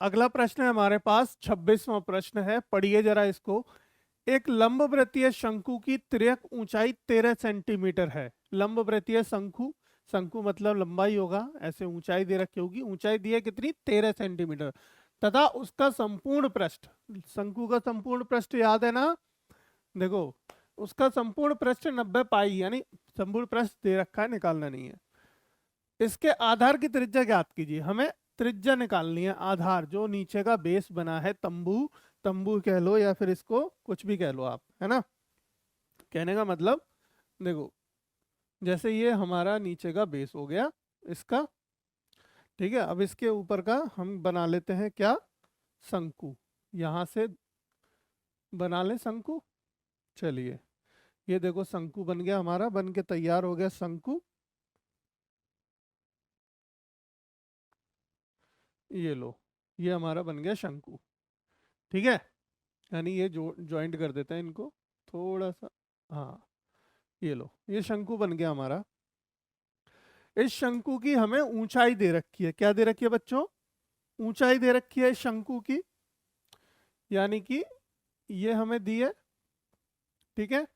अगला प्रश्न है हमारे पास 26वां प्रश्न है, पढ़िए जरा इसको। एक लंबवृत्तीय शंकु की तिर्यक ऊंचाई 13 सेंटीमीटर है। लंबवृत्तीय शंकु, शंकु मतलब लंबाई होगा, ऐसे ऊंचाई दे रखी होगी, ऊंचाई दी है कितनी, 13 सेंटीमीटर, तथा उसका संपूर्ण पृष्ठ, शंकु का संपूर्ण पृष्ठ याद है ना, देखो उसका संपूर्ण पृष्ठ 90 पाई, यानी संपूर्ण पृष्ठ दे रखा है, निकालना नहीं है। इसके आधार की त्रिज्या ज्ञात कीजिए। हमें त्रिज्या निकालनी है, आधार जो नीचे का बेस बना है, तंबू, तंबू कह लो या फिर इसको कुछ भी कह लो आप, है ना। कहने का मतलब देखो, जैसे ये हमारा नीचे का बेस हो गया इसका, ठीक है। अब इसके ऊपर का हम बना लेते हैं क्या, शंकु। यहां से बना ले शंकु। चलिए, ये देखो शंकु बन गया हमारा, बन के तैयार हो गया शंकु। ये लो, ये हमारा बन गया शंकु, ठीक है। यानी ये ज्वाइंट कर देते हैं इनको थोड़ा सा, हाँ। ये लो, ये शंकु बन गया हमारा। इस शंकु की हमें ऊंचाई दे रखी है, क्या दे रखी है बच्चों, ऊंचाई दे रखी है इस शंकु की, यानी कि ये हमें दी है, ठीक है।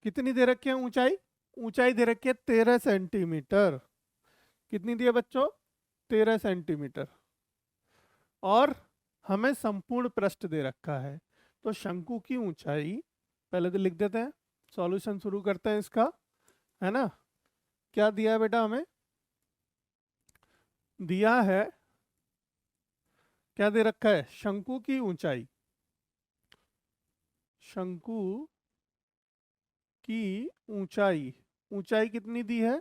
कितनी दे रखी है ऊंचाई, ऊंचाई दे रखी है 13 सेंटीमीटर। कितनी दी है बच्चों, 13 सेंटीमीटर। और हमें संपूर्ण पृष्ठ दे रखा है, तो शंकु की ऊंचाई पहले तो लिख देते हैं, सॉल्यूशन शुरू करते हैं इसका, है ना। क्या दिया है बेटा हमें, दिया है, क्या दे रखा है, शंकु की ऊंचाई, शंकु की ऊंचाई, ऊंचाई कितनी दी है,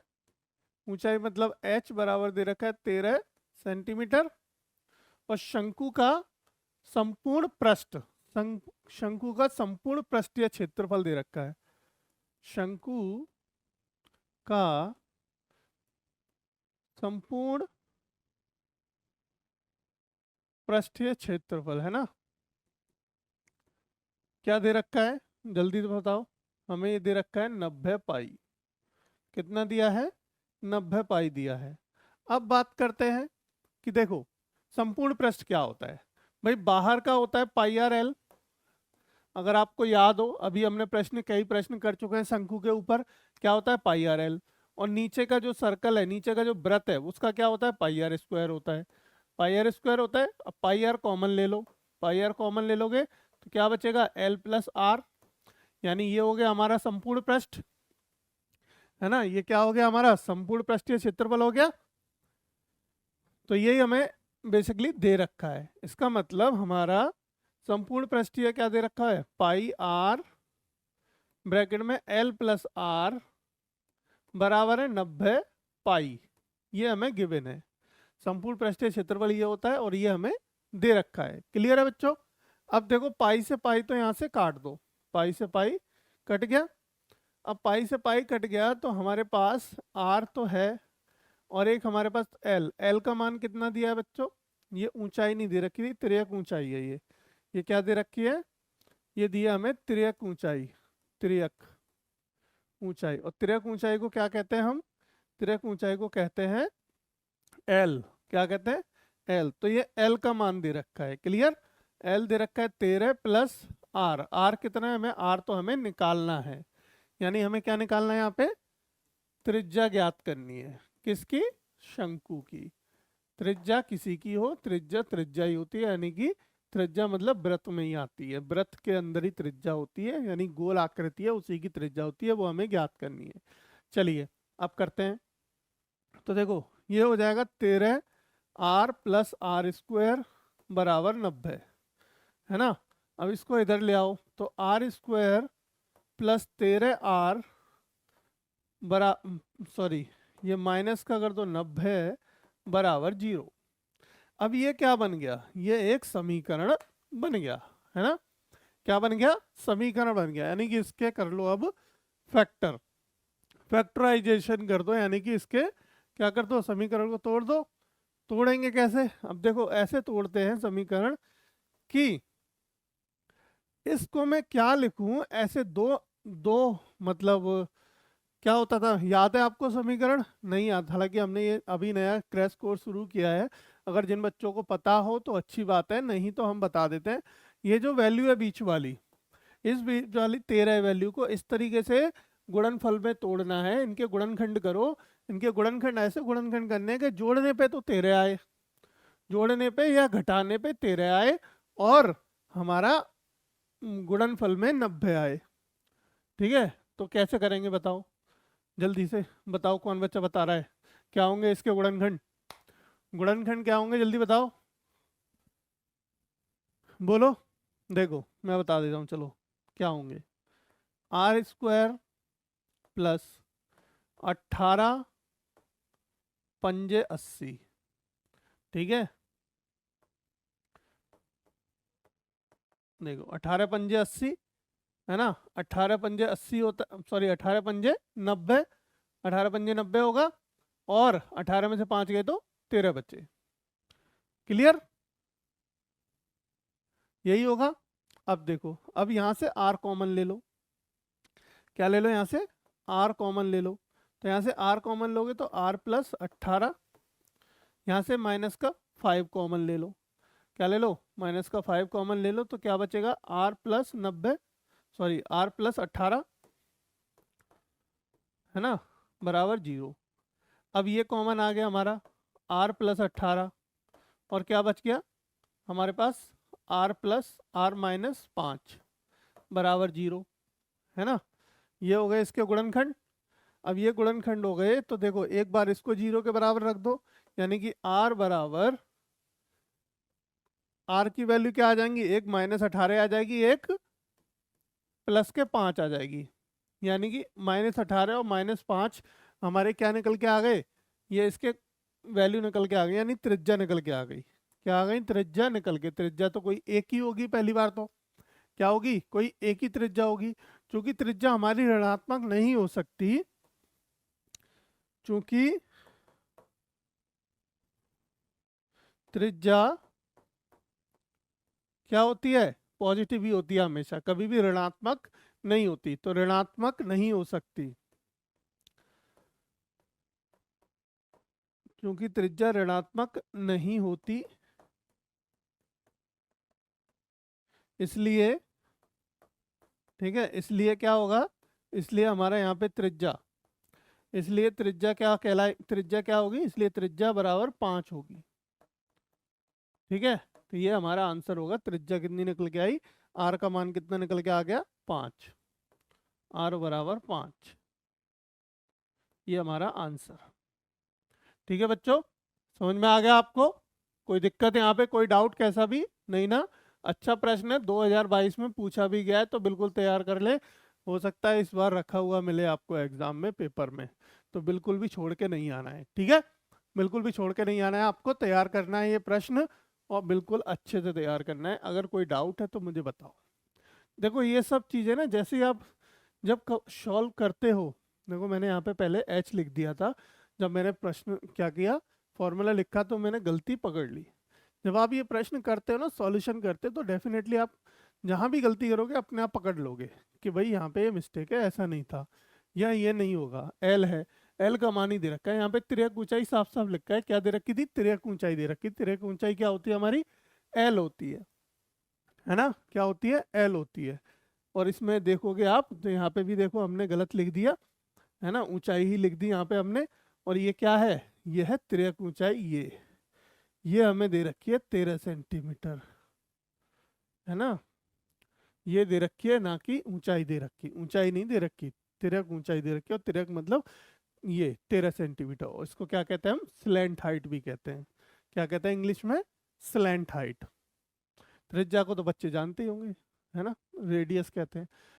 ऊंचाई मतलब h बराबर दे रखा है 13 सेंटीमीटर। और शंकु का संपूर्ण पृष्ठ, शंकु का संपूर्ण पृष्ठीय क्षेत्रफल दे रखा है, शंकु का संपूर्ण पृष्ठीय क्षेत्रफल, है ना। क्या दे रखा है, जल्दी से बताओ, हमें ये दे रखा है 90 पाई। कितना दिया है, 90 पाई दिया है। अब बात करते हैं कि देखो संपूर्ण पृष्ठ क्या होता है। भाई बाहर का होता है पाई आर एल, अगर आपको याद हो, अभी हमने प्रश्न, कई प्रश्न कर चुके हैं शंकु के ऊपर, क्या होता है पाई आर एल। और नीचे का जो सर्कल है, नीचे का जो वृत्त है, उसका क्या होता है, पाई आर स्क्वायर होता है, पाई आर स्क्वायर होता है। अब पाई आर कॉमन ले लो, पाई आर कॉमन ले लोगे तो क्या बचेगा, एल प्लस आर, यानी ये हो गया हमारा संपूर्ण पृष्ठ, है ना। ये क्या हो गया हमारा संपूर्ण पृष्ठीय क्षेत्रफल हो गया। तो यही हमें बेसिकली दे रखा है, इसका मतलब हमारा संपूर्ण पृष्ठीय क्या दे रखा है, पाई आर ब्रैकेट में एल प्लस आर बराबर है 90 पाई। ये हमें गिवन है, संपूर्ण पृष्ठीय क्षेत्रफल ये होता है और ये हमें दे रखा है। क्लियर है बच्चों। अब देखो पाई से पाई तो यहाँ से काट दो, पाई से पाई कट गया। अब पाई से पाई कट गया तो हमारे पास आर तो है, और एक हमारे पास एल, एल का मान कितना दिया है बच्चों, ये ऊंचाई नहीं दे रखी थी, तिर्यक ऊंचाई है ये क्या दे रखी है, ये दिया हमें तिर्यक ऊंचाई, तिर्यक ऊंचाई। और तिर्यक ऊंचाई को क्या कहते हैं हम, तिर्यक ऊंचाई को कहते हैं एल, क्या कहते हैं, एल। तो ये एल का मान दे रखा है, क्लियर। एल दे रखा है 13 प्लस आर, आर कितना है हमें, आर तो हमें निकालना है, यानी हमें क्या निकालना है यहाँ पे, त्रिज्या ज्ञात करनी है, किसकी, शंकु की। त्रिज्या किसी की हो, त्रिज्या त्रिज्या ही होती है, यानी कि त्रिज्या मतलब वृत्त में ही आती है, वृत्त के अंदर ही त्रिज्या होती है, यानी गोल आकृति है उसी की त्रिज्या होती है, वो हमें ज्ञात करनी है। चलिए अब करते हैं। तो देखो ये हो जाएगा 13 आर प्लस आर स्क्वायर बराबर 90, है ना। अब इसको इधर ले आओ, तो आर स्क्वायर प्लस 13 आर बरा, सॉरी ये माइनस का कर दो 90 बराबर 0। अब ये क्या बन गया, ये एक समीकरण बन गया, है ना। क्या बन गया, समीकरण बन गया, यानी कि इसके कर लो अब फैक्टर, फैक्टराइजेशन कर दो, यानी कि इसके क्या कर दो, समीकरण को तोड़ दो। तोड़ेंगे कैसे, अब देखो ऐसे तोड़ते हैं समीकरण कि इसको मैं क्या लिखूं, ऐसे दो दो मतलब क्या होता था, याद है आपको समीकरण, नहीं याद, हालांकि हमने ये अभी नया क्रैश कोर्स शुरू किया है, अगर जिन बच्चों को पता हो तो अच्छी बात है, नहीं तो हम बता देते हैं। ये जो वैल्यू है बीच वाली, इस बीच वाली 13 वैल्यू को इस तरीके से गुणनफल में तोड़ना है। इनके गुणनखंड करो, इनके गुणनखंड ऐसे गुणनखंड करने के जोड़ने पे तो 13 आए, जोड़ने पे या घटाने पे 13 आए, और हमारा गुणनफल में 90 आए। ठीक है, तो कैसे करेंगे बताओ, जल्दी से बताओ, कौन बच्चा बता रहा है क्या होंगे इसके गुणनखंड? गुणनखंड क्या होंगे जल्दी बताओ, बोलो। देखो मैं बता देता हूँ, चलो क्या होंगे। आर स्क्वायर प्लस 18 पंजे 80, ठीक है। देखो 18 पंजे 80 है ना, 18 पंजे 80 होता, सॉरी 18 पंजे 90, 18 पंजे 90 होगा, और 18 में से 5 गए तो 13 बचे। क्लियर, यही होगा। अब देखो, अब यहाँ से आर कॉमन ले लो, क्या ले लो यहाँ से, आर कॉमन ले लो। तो यहाँ से आर कॉमन लोगे तो आर प्लस 18, यहाँ से माइनस का 5 कॉमन ले लो, क्या ले लो, माइनस का 5 कॉमन ले लो, तो क्या बचेगा, R plus 90, sorry R plus 18 है ना, बराबर 0। अब ये कॉमन आ गया हमारा, आर प्लस 18, और क्या बच गया हमारे पास, आर प्लस आर माइनस 5 बराबर 0, है ना। ये हो गए इसके गुणनखंड। अब ये गुणनखंड हो गए, तो देखो एक बार इसको 0 के बराबर रख दो, यानी कि आर बराबर, आर की वैल्यू क्या आ जाएंगी, एक माइनस 18 आ जाएगी, एक प्लस के 5 आ जाएगी, यानी कि माइनस 18 और माइनस 5 हमारे क्या निकल के आ गए, ये इसके वैल्यू निकल के आ गई, यानी त्रिज्या निकल के आ गई। क्या आ गई, त्रिज्या निकल के। त्रिज्या तो कोई एक ही होगी पहली बार, तो क्या होगी, कोई एक ही त्रिज्या होगी। क्योंकि त्रिज्या हमारी ऋणात्मक नहीं हो सकती, क्योंकि त्रिज्या क्या होती है, पॉजिटिव ही होती है हमेशा, कभी भी ऋणात्मक नहीं होती, तो ऋणात्मक नहीं हो सकती, क्योंकि त्रिज्या ऋणात्मक नहीं होती, इसलिए, ठीक है, इसलिए क्या होगा, इसलिए हमारा यहाँ पे त्रिज्या, इसलिए त्रिज्या क्या कहलाए, त्रिज्या क्या होगी, इसलिए त्रिज्या बराबर 5 होगी। ठीक है, तो ये हमारा आंसर होगा। त्रिज्या कितनी निकल के आई, आर का मान कितना निकल के आ गया, 5, आर बराबर 5, ये हमारा आंसर। ठीक है बच्चों, समझ में आ गया आपको, कोई दिक्कत यहाँ पे, कोई डाउट कैसा भी नहीं ना। अच्छा प्रश्न है, 2022 में पूछा भी गया है, तो बिल्कुल तैयार कर ले, हो सकता है इस बार रखा हुआ मिले आपको एग्जाम में, पेपर में, तो बिल्कुल भी छोड़ के नहीं आना है। ठीक है, बिल्कुल भी छोड़ के नहीं आना है, आपको तैयार करना है ये प्रश्न, और बिल्कुल अच्छे से तैयार करना है। अगर कोई डाउट है तो मुझे बताओ। देखो ये सब चीज़ें ना, जैसे आप जब सॉल्व करते हो, देखो मैंने यहाँ पे पहले एच लिख दिया था, जब मैंने प्रश्न क्या किया, फॉर्मूला लिखा, तो मैंने गलती पकड़ ली। जब आप ये प्रश्न करते हो ना, सॉल्यूशन करते हो, तो डेफिनेटली आप जहाँ भी गलती करोगे अपने आप पकड़ लोगे कि भाई यहाँ पे ये मिस्टेक है, ऐसा नहीं था, या ये नहीं होगा। एल है, एल का मान ही दे रखा है, यहाँ पे तिर्यक ऊंचाई साफ साफ लिखा है, क्या दे रखी थी, तिर्यक ऊंचाई दे रखी। तिर्यक ऊंचाई क्या होती है हमारी, एल होती है ना, क्या होती है, एल होती है। और इसमें देखोगे आप तो यहाँ पे भी देखो हमने गलत लिख दिया, है ना, ऊंचाई ही लिख दी यहाँ पे हमने। और ये क्या है, ये है तिर्यक ऊंचाई, ये हमें दे रखी है 13 सेंटीमीटर, है ना, ये दे रखी है, ना कि ऊंचाई दे रखी, ऊंचाई नहीं दे रखी, तिर्यक ऊंचाई दे रखी है। और तिर्यक मतलब ये 13 सेंटीमीटर, और इसको क्या कहते हैं हम, स्लैंट हाइट भी कहते हैं। क्या कहते हैं इंग्लिश में, स्लैंट हाइट। त्रिज्या को तो बच्चे जानते ही होंगे, है ना, रेडियस कहते हैं।